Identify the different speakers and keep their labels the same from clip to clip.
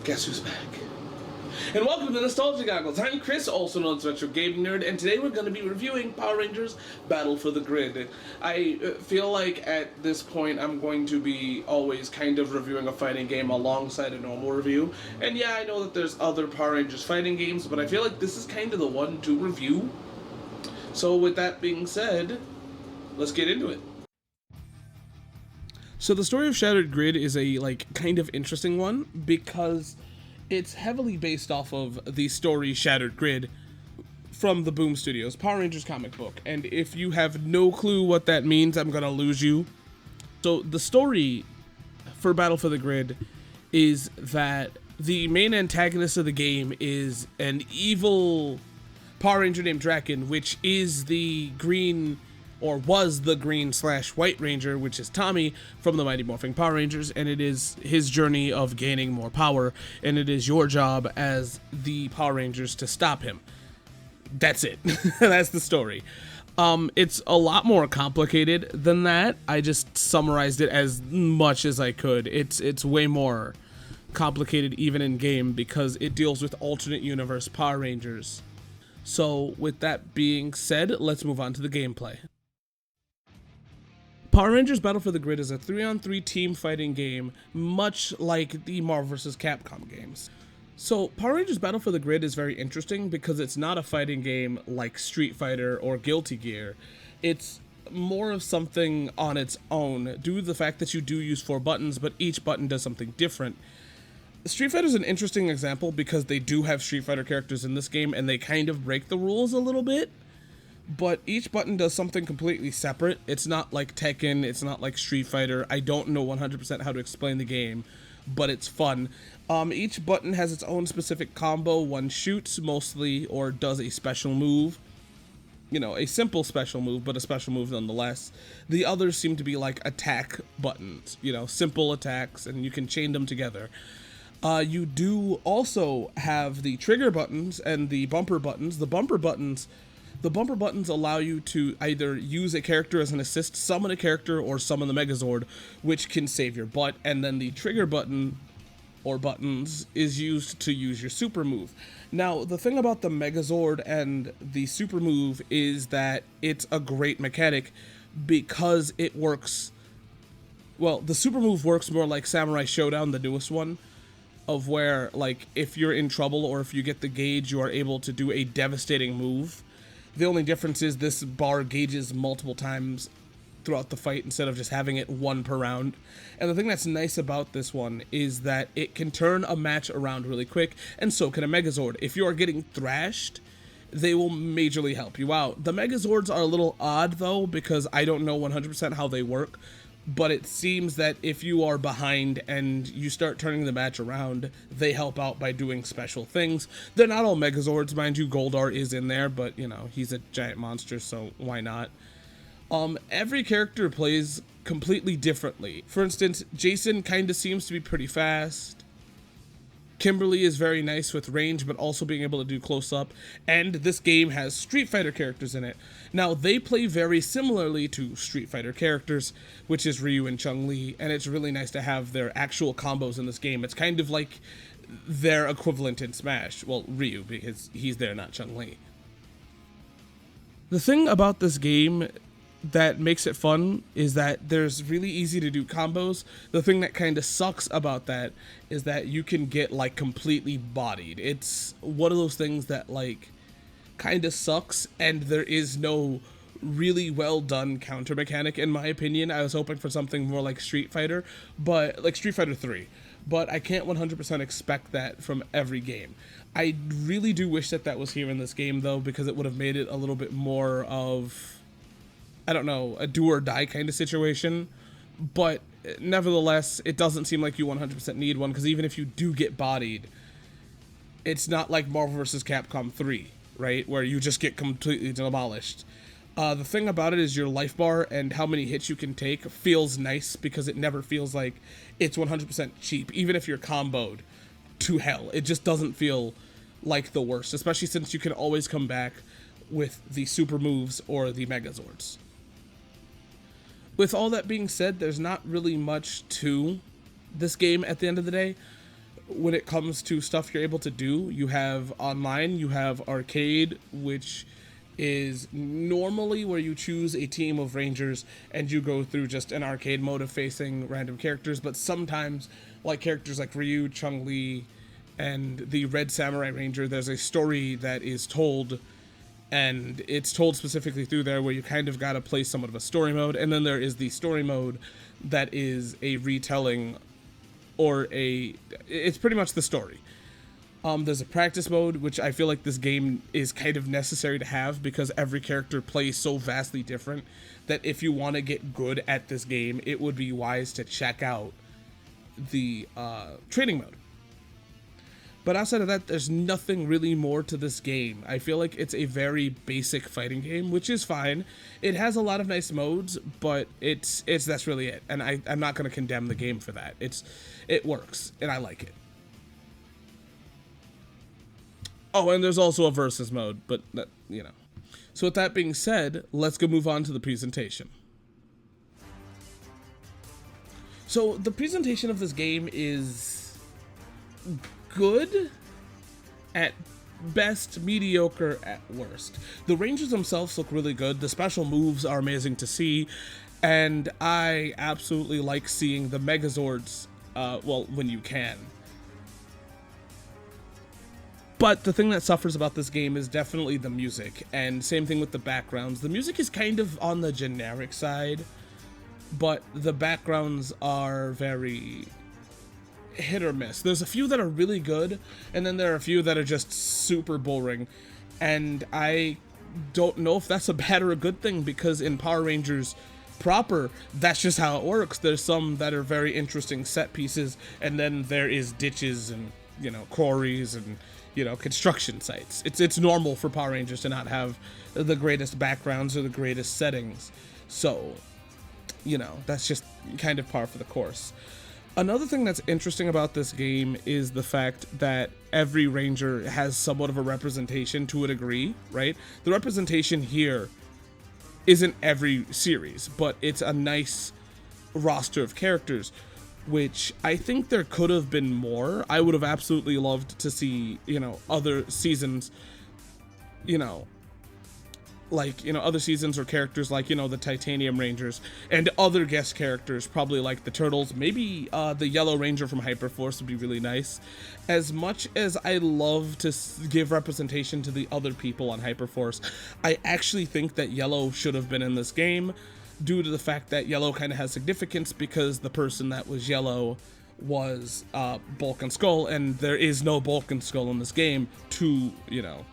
Speaker 1: Guess who's back? And welcome to Nostalgia Goggles. I'm Chris, also known as Retro Gaming Nerd, and today we're going to be reviewing Power Rangers Battle for the Grid. I feel like at this point I'm going to be always kind of reviewing a fighting game alongside a normal review. And yeah, I know that there's other Power Rangers fighting games, but I feel like this is kind of the one to review. So with that being said, let's get into it. So the story of Shattered Grid is a kind of interesting one because it's heavily based off of the story Shattered Grid from the Boom Studios Power Rangers comic book. And if you have no clue what that means, I'm gonna lose you. So the story for Battle for the Grid is that the main antagonist of the game is an evil Power Ranger named Draken, which is the green, or was the green/white ranger, which is Tommy from the Mighty Morphin Power Rangers, and it is his journey of gaining more power, and it is your job as the Power Rangers to stop him. That's it. That's the story. It's a lot more complicated than that. I just summarized it as much as I could. It's way more complicated even in game because it deals with alternate universe Power Rangers. So with that being said, let's move on to the gameplay. Power Rangers Battle for the Grid is a 3-on-3 team fighting game, much like the Marvel vs. Capcom games. So Power Rangers Battle for the Grid is very interesting because it's not a fighting game like Street Fighter or Guilty Gear. It's more of something on its own, due to the fact that you do use 4 buttons, but each button does something different. Street Fighter is an interesting example because they do have Street Fighter characters in this game and they kind of break the rules a little bit. But each button does something completely separate. It's not like Tekken, it's not like Street Fighter. I don't know 100% how to explain the game, but it's fun. Each button has its own specific combo. One shoots mostly or does a special move. You know, a simple special move, but a special move nonetheless. The others seem to be like attack buttons, you know, simple attacks, and you can chain them together. You do also have the trigger buttons and the bumper buttons. The bumper buttons allow you to either use a character as an assist, summon a character, or summon the Megazord, which can save your butt. And then the trigger button, or buttons, is used to use your super move. Now, the thing about the Megazord and the super move is that it's a great mechanic because it works... Well, the super move works more like Samurai Showdown, the newest one, of where, like, if you're in trouble or if you get the gauge, you are able to do a devastating move. The only difference is this bar gauges multiple times throughout the fight instead of just having it one per round. And the thing that's nice about this one is that it can turn a match around really quick, and so can a Megazord. If you are getting thrashed, they will majorly help you out. The Megazords are a little odd, though, because I don't know 100% how they work, but it seems that if you are behind and you start turning the match around, they help out by doing special things. They're not all Megazords, mind you. Goldar is in there, but, you know, he's a giant monster, so why not? Every character plays completely differently. For instance, Jason kind of seems to be pretty fast. Kimberly is very nice with range, but also being able to do close-up. And this game has Street Fighter characters in it. Now, they play very similarly to Street Fighter characters, which is Ryu and Chun-Li, and it's really nice to have their actual combos in this game. It's kind of like their equivalent in Smash. Well, Ryu, because he's there, not Chun-Li. The thing about this game that makes it fun is that there's really easy to do combos. The thing that kind of sucks about that is that you can get like completely bodied. It's one of those things that like kind of sucks, and there is no really well done counter mechanic in my opinion. I was hoping for something more like Street Fighter, but like Street Fighter 3, but I can't 100% expect that from every game. I really do wish that that was here in this game though, because it would have made it a little bit more of, I don't know, a do or die kind of situation, but nevertheless, it doesn't seem like you 100% need one, because even if you do get bodied, it's not like Marvel vs. Capcom 3, right, where you just get completely demolished. The thing about it is your life bar and how many hits you can take feels nice, because it never feels like it's 100% cheap, even if you're comboed to hell. It just doesn't feel like the worst, especially since you can always come back with the super moves or the Megazords. With all that being said, there's not really much to this game at the end of the day. when it comes to stuff you're able to do, you have online, you have arcade, which is normally where you choose a team of rangers and you go through just an arcade mode of facing random characters, but sometimes, like characters like Ryu, Chun-Li, and the Red Samurai Ranger, there's a story that is told, and it's told specifically through there where you kind of gotta play somewhat of a story mode, and then there is the story mode that is a retelling, or it's pretty much the story. There's a practice mode, which I feel like this game is kind of necessary to have because every character plays so vastly different that if you want to get good at this game, it would be wise to check out the training mode. But outside of that, there's nothing really more to this game. I feel like it's a very basic fighting game, which is fine. It has a lot of nice modes, but that's really it. And I'm not going to condemn the game for that. It works, and I like it. Oh, and there's also a versus mode, but that, you know. So with that being said, let's go move on to the presentation. So the presentation of this game is good at best, mediocre at worst. The Rangers themselves look really good. The special moves are amazing to see, and I absolutely like seeing the Megazords, well, when you can. But the thing that suffers about this game is definitely the music, and same thing with the backgrounds. The music is kind of on the generic side, but the backgrounds are very hit or miss. There's a few that are really good, and then there are a few that are just super boring, and I don't know if that's a bad or a good thing, because in Power Rangers proper, that's just how it works. There's some that are very interesting set pieces, and then there is ditches and, you know, quarries and, you know, construction sites. It's normal for Power Rangers to not have the greatest backgrounds or the greatest settings. So, you know, that's just kind of par for the course. Another thing that's interesting about this game is the fact that every Ranger has somewhat of a representation to a degree, right? The representation here isn't every series, but it's a nice roster of characters, which I think there could have been more. I would have absolutely loved to see, you know, other seasons, you know, like, you know, other seasons or characters like, you know, the Titanium Rangers and other guest characters, probably like the Turtles. Maybe the Yellow Ranger from Hyperforce would be really nice. As much as I love to give representation to the other people on Hyperforce, I actually think that Yellow should have been in this game, due to the fact that Yellow kind of has significance because the person that was Yellow was Bulk and Skull, and there is no Bulk and Skull in this game, to, you know,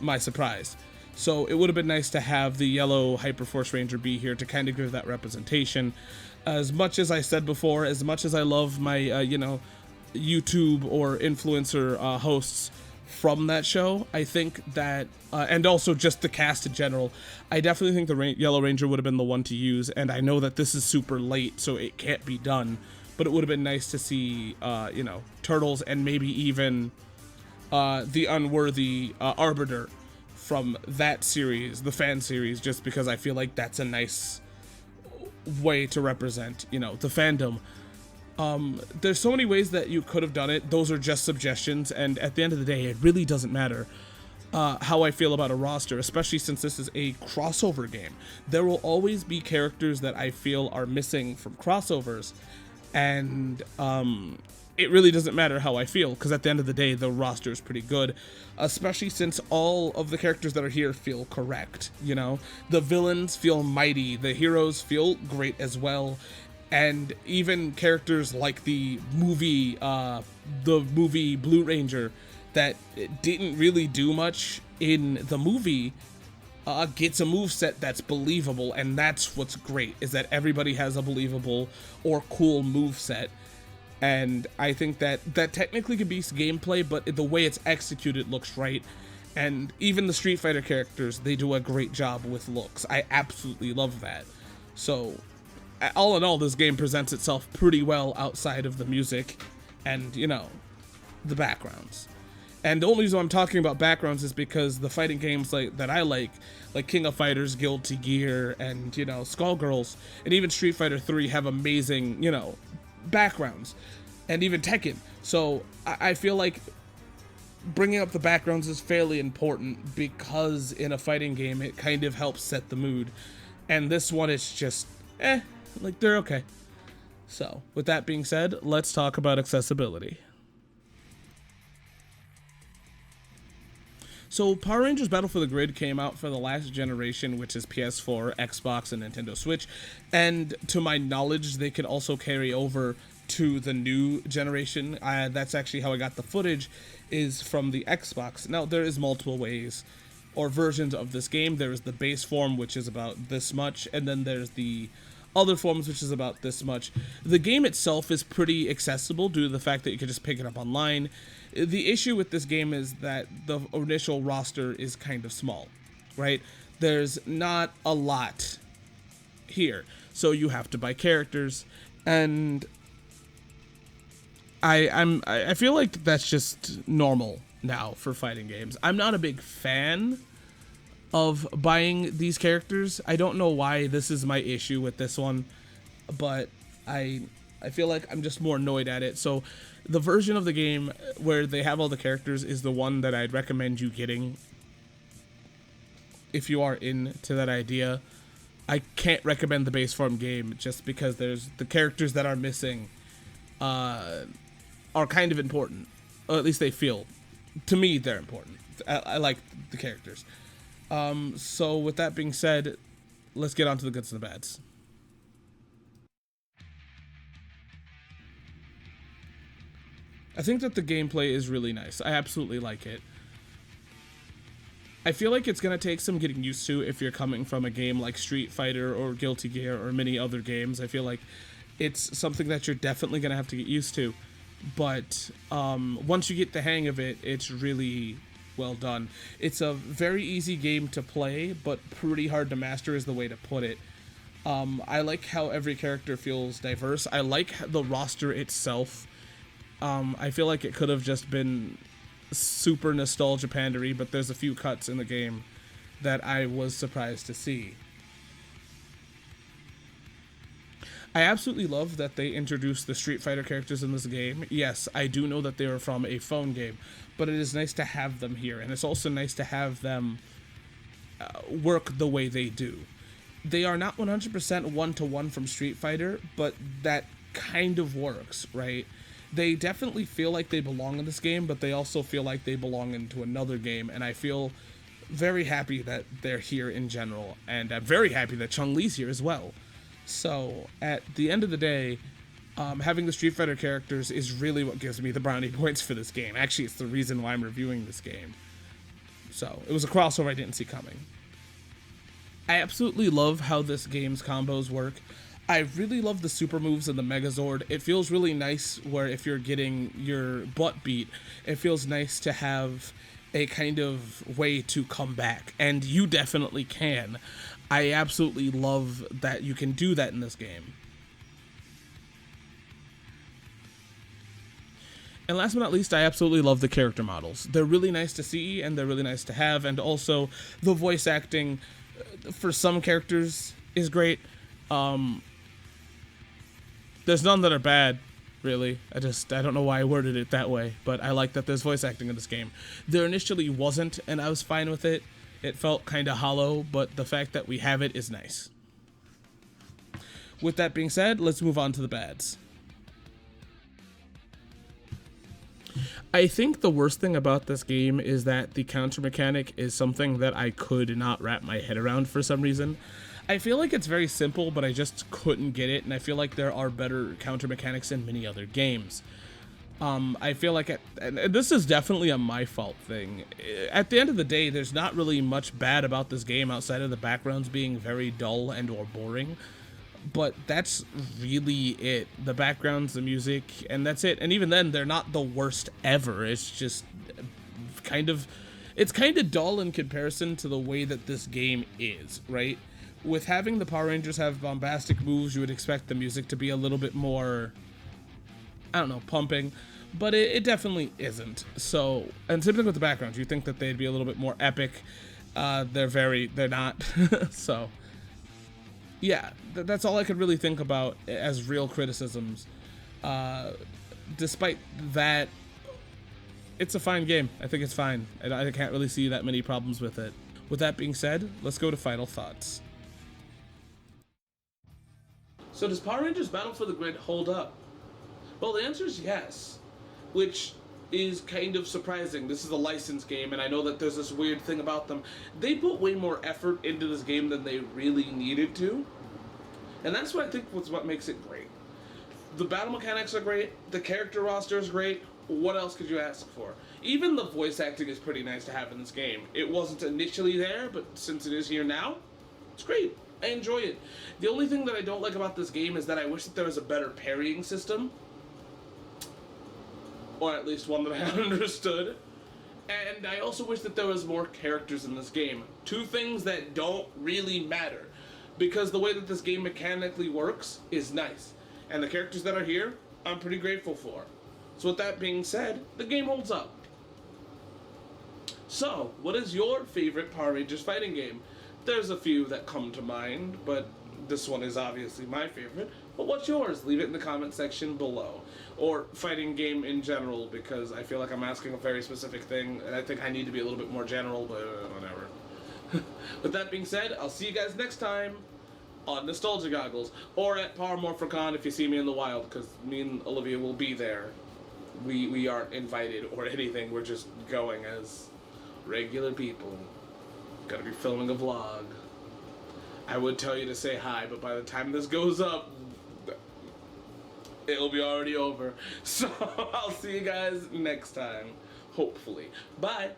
Speaker 1: my surprise. So it would have been nice to have the Yellow Hyperforce Ranger be here to kind of give that representation. As much as I said before, as much as I love my, you know, YouTube or influencer hosts from that show, I think that, and also just the cast in general, I definitely think the Yellow Ranger would have been the one to use, and I know that this is super late, so it can't be done, but it would have been nice to see, you know, Turtles and maybe even the Unworthy Arbiter from that series, the fan series, just because I feel like that's a nice way to represent, you know, the fandom. There's so many ways that you could have done it. Those are just suggestions, and at the end of the day, it really doesn't matter how I feel about a roster, especially since this is a crossover game. There will always be characters that I feel are missing from crossovers, and it really doesn't matter how I feel, because at the end of the day, the roster is pretty good, especially since all of the characters that are here feel correct, you know? The villains feel mighty, the heroes feel great as well, and even characters like the movie Blue Ranger that didn't really do much in the movie gets a moveset that's believable, and that's what's great, is that everybody has a believable or cool moveset. And I think that technically could be gameplay, but the way it's executed looks right. And even the Street Fighter characters, they do a great job with looks. I absolutely love that. So, all in all, this game presents itself pretty well outside of the music and, you know, the backgrounds. And the only reason I'm talking about backgrounds is because the fighting games that I like King of Fighters, Guilty Gear, and, you know, Skullgirls, and even Street Fighter 3 have amazing, you know, backgrounds. and even Tekken. So I feel like bringing up the backgrounds is fairly important because in a fighting game it kind of helps set the mood, and this one is just like they're okay. So with that being said, let's talk about accessibility. So Power Rangers Battle for the Grid came out for the last generation, which is PS4, Xbox, and Nintendo Switch, and to my knowledge they can also carry over to the new generation. That's actually how I got the footage, is from the Xbox. Now there is multiple ways or versions of this game. There is the base form, which is about this much, and then there's the other forms, which is about this much. The game itself is pretty accessible due to the fact that you can just pick it up online. The issue with this game is that the initial roster is kind of small, right? There's not a lot here, so you have to buy characters, and I feel like that's just normal now for fighting games. I'm not a big fan of buying these characters. I don't know why this is my issue with this one, but I feel like I'm just more annoyed at it. So the version of the game where they have all the characters is the one that I'd recommend you getting if you are into that idea. I can't recommend the base form game just because there's the characters that are missing are kind of important, or at least they feel. To me, they're important. I like the characters. So with that being said, let's get on to the goods and the bads. I think that the gameplay is really nice. I absolutely like it. I feel like it's going to take some getting used to if you're coming from a game like Street Fighter or Guilty Gear or many other games. I feel like it's something that you're definitely going to have to get used to. But once you get the hang of it, it's really well done. It's a very easy game to play, but pretty hard to master is the way to put it. I like how every character feels diverse. I like the roster itself. I feel like it could have just been super nostalgia pandery, but there's a few cuts in the game that I was surprised to see. I absolutely love that they introduced the Street Fighter characters in this game. Yes, I do know that they were from a phone game, but it is nice to have them here, and it's also nice to have them work the way they do. They are not 100% one-to-one from Street Fighter, but that kind of works, right? They definitely feel like they belong in this game, but they also feel like they belong into another game, and I feel very happy that they're here in general, and I'm very happy that Chun-Li's here as well. So, at the end of the day, having the Street Fighter characters is really what gives me the brownie points for this game. Actually, it's the reason why I'm reviewing this game. So, it was a crossover I didn't see coming. I absolutely love how this game's combos work. I really love the super moves and the Megazord. It feels really nice where if you're getting your butt beat, it feels nice to have a kind of way to come back. And you definitely can. I absolutely love that you can do that in this game. And last but not least, I absolutely love the character models. They're really nice to see, and they're really nice to have, and also the voice acting for some characters is great. There's none that are bad, really. I don't know why I worded it that way, but I like that there's voice acting in this game. There initially wasn't, and I was fine with it. It felt kind of hollow, but the fact that we have it is nice. With that being said, let's move on to the bads. I think the worst thing about this game is that the counter mechanic is something that I could not wrap my head around for some reason. I feel like it's very simple, but I just couldn't get it, and I feel like there are better counter mechanics in many other games. I feel like, and this is definitely a my fault thing. At the end of the day, there's not really much bad about this game outside of the backgrounds being very dull and or boring. But that's really it. The backgrounds, the music, and that's it. And even then, they're not the worst ever. It's just it's kind of dull in comparison to the way that this game is, right? With having the Power Rangers have bombastic moves, you would expect the music to be a little bit more, I don't know, pumping, but it definitely isn't. So, and same thing with the backgrounds. You think that they'd be a little bit more epic. They're not. So, yeah, that's all I could really think about as real criticisms. despite that, it's a fine game. I think it's fine. I can't really see that many problems with it. With that being said, let's go to final thoughts. So does Power Rangers Battle for the Grid hold up? Well, the answer is yes, which is kind of surprising. This is a licensed game, and I know that there's this weird thing about them. They put way more effort into this game than they really needed to, and that's what I think was what makes it great. The battle mechanics are great, the character roster is great. What else could you ask for? Even the voice acting is pretty nice to have in this game. It wasn't initially there, but since it is here now, it's great. I enjoy it. The only thing that I don't like about this game is that I wish that there was a better parrying system. Or at least one that I understood. And I also wish that there was more characters in this game. Two things that don't really matter. Because the way that this game mechanically works is nice. And the characters that are here, I'm pretty grateful for. So with that being said, the game holds up. So, what is your favorite Power Rangers fighting game? There's a few that come to mind, but this one is obviously my favorite. But what's yours? Leave it in the comment section below. Or fighting game in general, because I feel like I'm asking a very specific thing, and I think I need to be a little bit more general, but whatever. With that being said, I'll see you guys next time on Nostalgia Goggles, or at Power Morphicon if you see me in the wild, because me and Olivia will be there. We aren't invited or anything, we're just going as regular people. Gotta be filming a vlog. I would tell you to say hi, but by the time this goes up, it'll be already over. So I'll see you guys next time, hopefully. Bye!